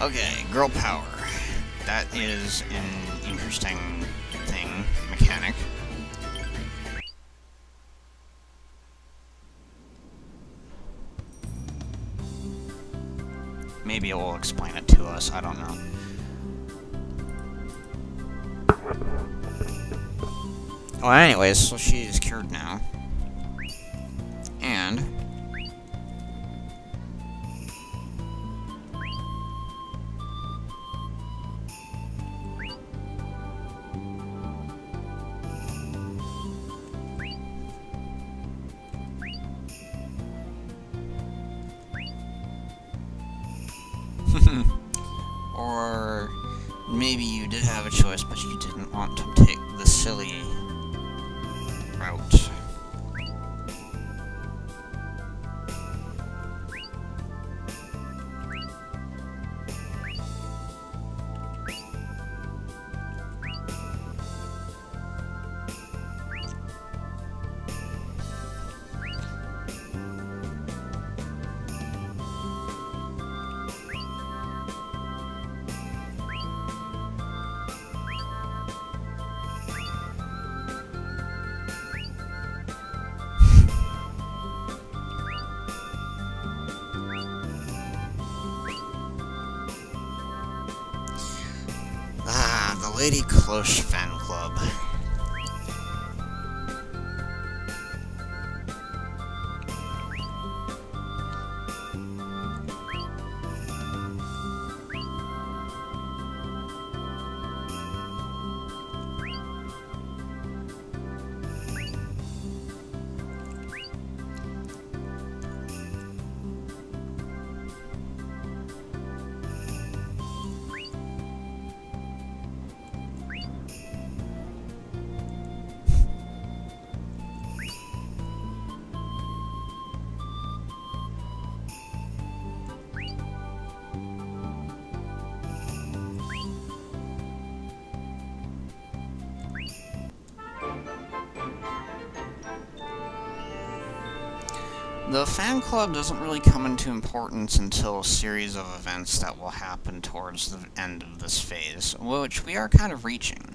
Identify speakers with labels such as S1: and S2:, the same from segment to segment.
S1: Okay, girl power. That is an interesting thing, mechanic. Maybe it will explain it to us, I don't know. Well, anyways, so she is cured now. And... or maybe you did have a choice, but you didn't want to take the silly route. The Lady Cloche Fan Club. The fan club doesn't really come into importance until a series of events that will happen towards the end of this phase, which we are kind of reaching.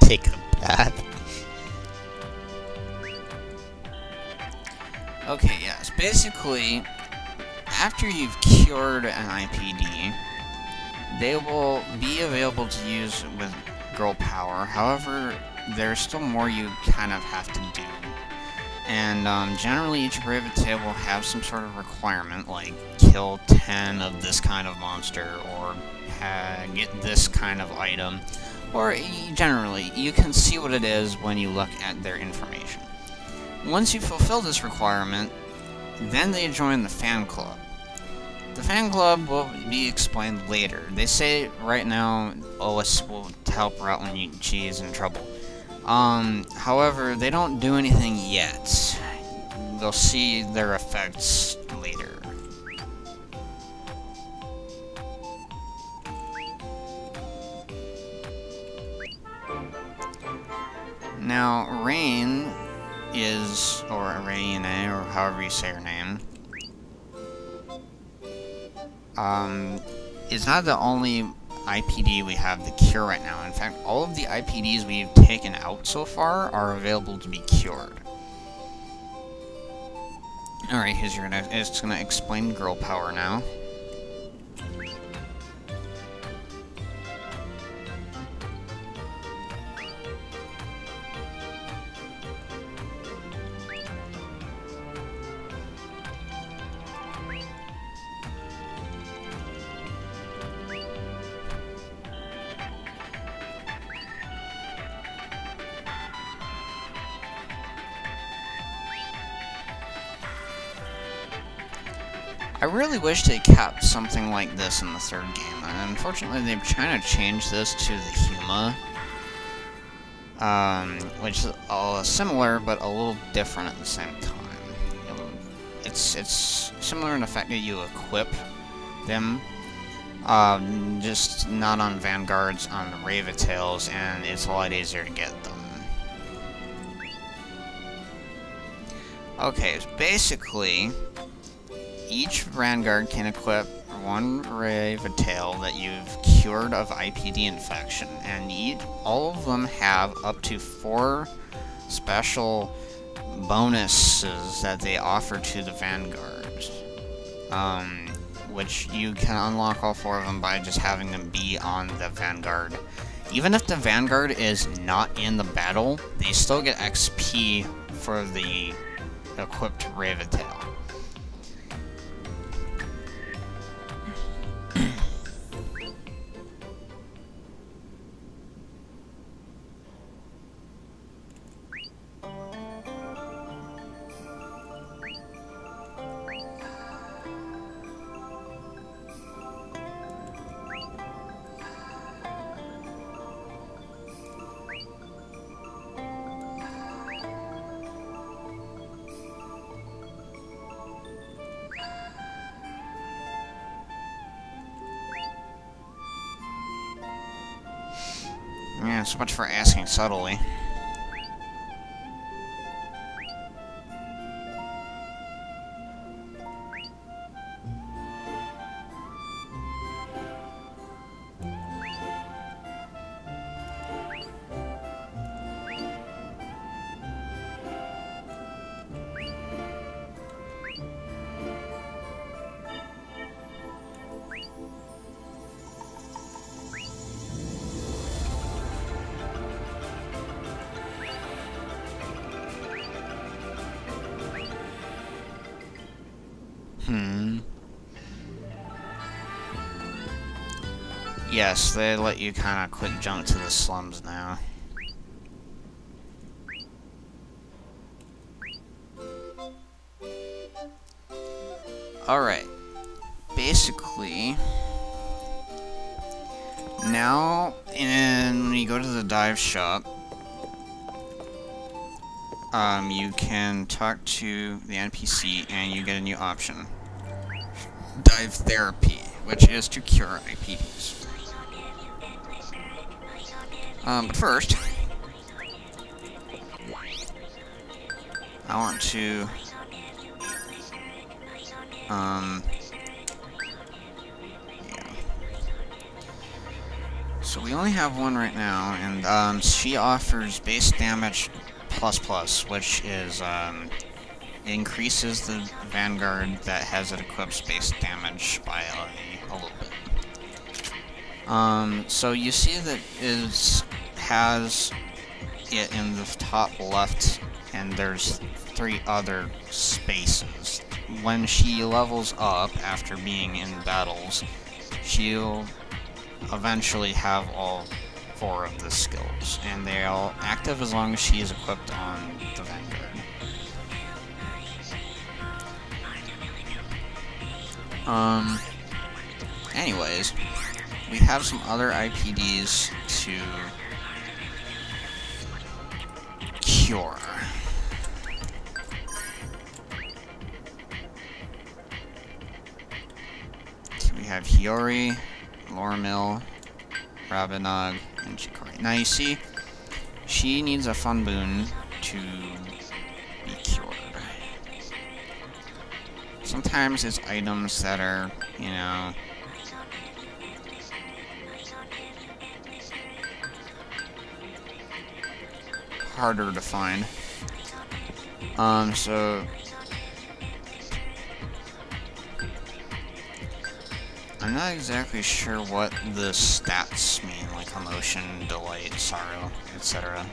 S1: Take a bath. Okay, yes. Basically, after you've cured an I.P.D, they will be available to use with girl power. However, there's still more you kind of have to do. And generally, each Reyvateil will have some sort of requirement, like kill 10 of this kind of monster, or get this kind of item. Or generally, you can see what it is when you look at their information. Once you fulfill this requirement, then they join the fan club. The fan club will be explained later. They say right now OS will help her out when she's in trouble. However, they don't do anything yet. They'll see their effects later. Now, Rain is, or Rain, or however you say her name, is not the only I.P.D we have the cure right now. In fact, all of the I.P.Ds we've taken out so far are available to be cured. Alright, it's gonna explain girl power now. I really wish they kept something like this in the third game, and unfortunately they've kind of changed this to the Huma, which is similar but a little different at the same time. It's similar in the fact that you equip them, just not on Vanguards, on the Reyvateils, and it's a lot easier to get them. Okay, so basically, each Vanguard can equip one Reyvateil that you've cured of I.P.D infection, and all of them have up to 4 special bonuses that they offer to the Vanguards, which you can unlock all 4 of them by just having them be on the Vanguard. Even if the Vanguard is not in the battle, they still get XP for the equipped Reyvateil. Yeah, so much for asking subtly. Yes, they let you kind of quick jump to the slums now. Alright. Basically, now when you go to the dive shop, you can talk to the NPC and you get a new option. Dive therapy, which is to cure I.P.Ds. But first, I want to, yeah. So we only have one right now, and, she offers base damage ++, which is, increases the Vanguard that has it equipped base damage by a little bit. So you see that it has it in the top left, and there's 3 other spaces. When she levels up after being in battles, she'll eventually have all 4 of the skills, and they're all active as long as she is equipped on the Vanguard. Anyways, we have some other I.P.Ds to cure. So we have Hiyori, Lormil, Rabinog, and Chikori. Now you see, she needs a fun boon to be cured. Sometimes it's items that are, you know, harder to find. So I'm not exactly sure what the stats mean, like emotion, delight, sorrow, etc.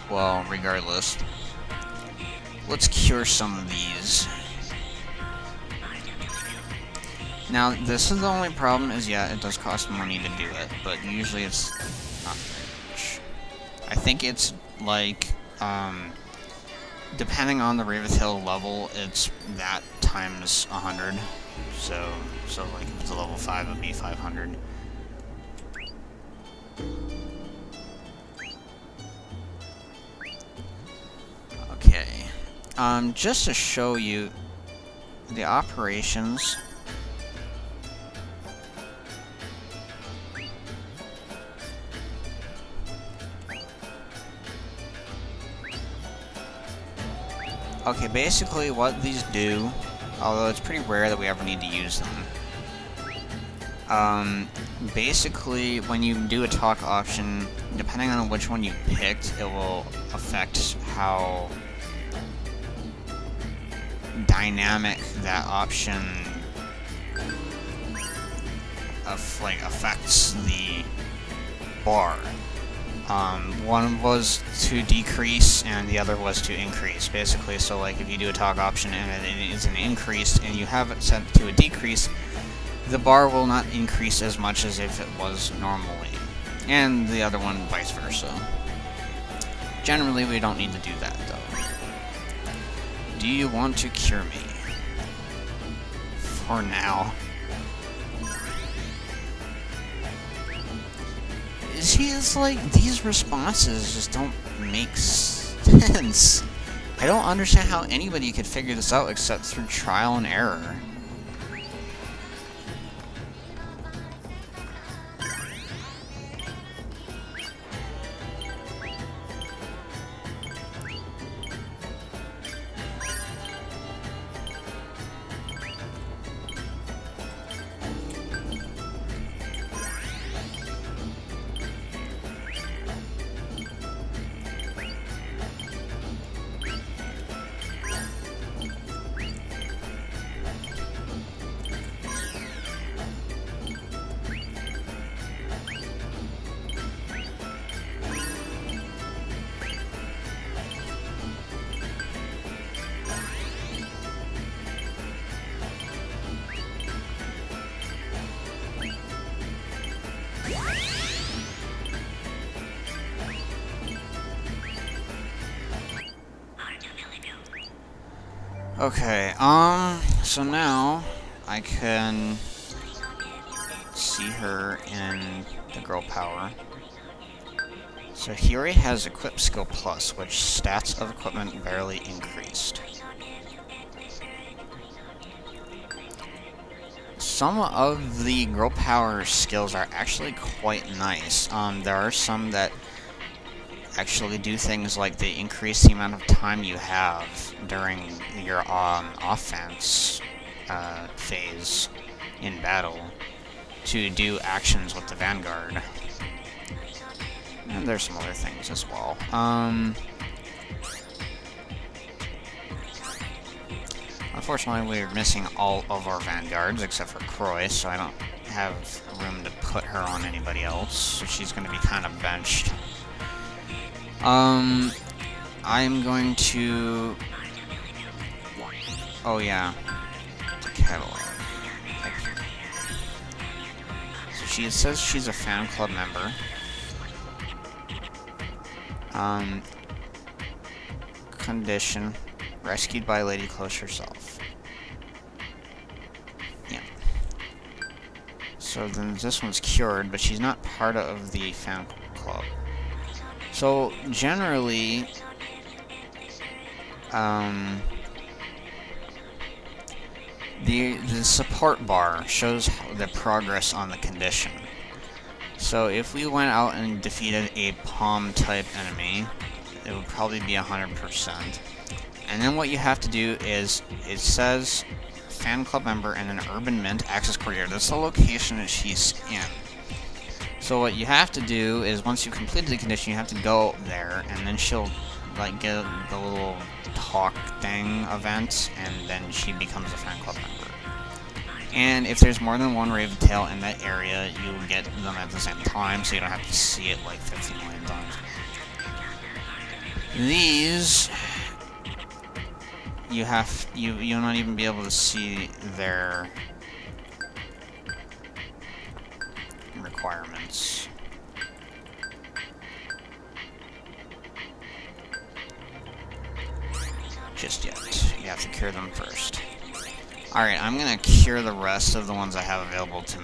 S1: Well, regardless, let's cure some of these. Now, this is the only problem, is yeah, it does cost money to do it, but usually it's not very much. I think it's like, depending on the Reyvateil level, it's that times 100. So like if it's a level 5, it would be 500. Okay. Just to show you the operations. Okay, basically what these do, although it's pretty rare that we ever need to use them, basically when you do a talk option, depending on which one you picked, it will affect how dynamic that option affects the bar. One was to decrease and the other was to increase, basically. So like if you do a talk option and it is an increase and you have it set to a decrease, the bar will not increase as much as if it was normally, and the other one vice versa. Generally we don't need to do that though. Do you want to cure me? For now. It's like, these responses just don't make sense. I don't understand how anybody could figure this out except through trial and error. Okay, so now I can see her in the girl power. So Hiyori has equip skill plus, which stats of equipment barely increased. Some of the girl power skills are actually quite nice. There are some that actually do things like they increase the amount of time you have during your offense phase in battle to do actions with the Vanguard. And there's some other things as well. Unfortunately, we're missing all of our Vanguards except for Croy, so I don't have room to put her on anybody else, so she's going to be kind of benched. I'm going to... Oh yeah, the catalog. So she says she's a fan club member. Condition. Rescued by Lady Cloche herself. Yeah. So then this one's cured, but she's not part of the fan club. So generally, the support bar shows the progress on the condition. So if we went out and defeated a palm type enemy, it would probably be 100%. And then what you have to do is, it says fan club member and then Urban Mint access coordinator. That's the location that she's in. So what you have to do is, once you've completed the condition, you have to go there, and then she'll like get the little talk thing event, and then she becomes a fan club member. And if there's more than one Reyvateil in that area, you will get them at the same time, so you don't have to see it like 50 million times. These, you'll not even be able to see their requirements. just yet. You have to cure them first. Alright, I'm gonna cure the rest of the ones I have available to me.